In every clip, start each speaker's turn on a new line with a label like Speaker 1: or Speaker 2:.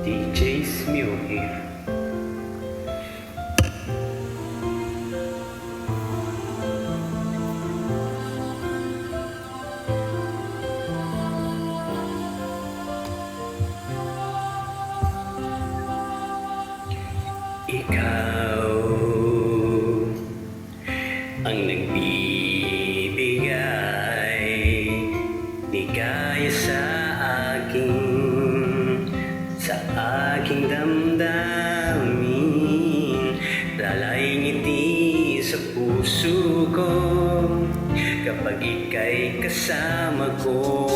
Speaker 1: DJ Smule here. Ikaw ang nagbibigay ligaya sa aking damdamin, lalay ngiti sa puso ko kapag ika'y kasama ko.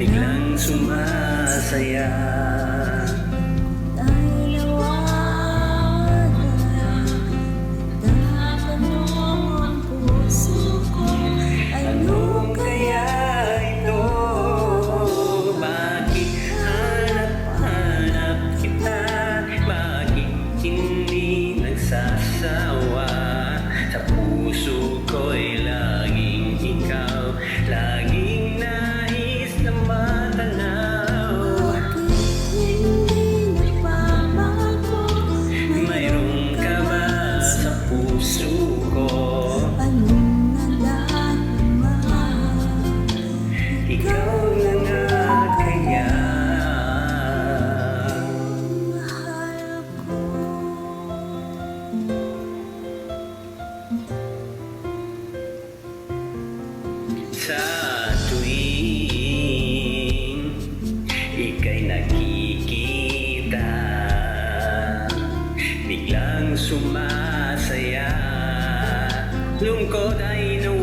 Speaker 1: Biglang sumasaya sawa sa puso ko'y laging ikaw, laging nais na matanaw.
Speaker 2: Hindi nagbabago,
Speaker 1: mayroon ka ba sa puso ko?
Speaker 2: anong nadarama?
Speaker 1: Ikaw na nga kaya
Speaker 2: Mahal ko.
Speaker 1: sa tuwing ika'y nakikita, biglang sumasaya, lungkot ay nawawala.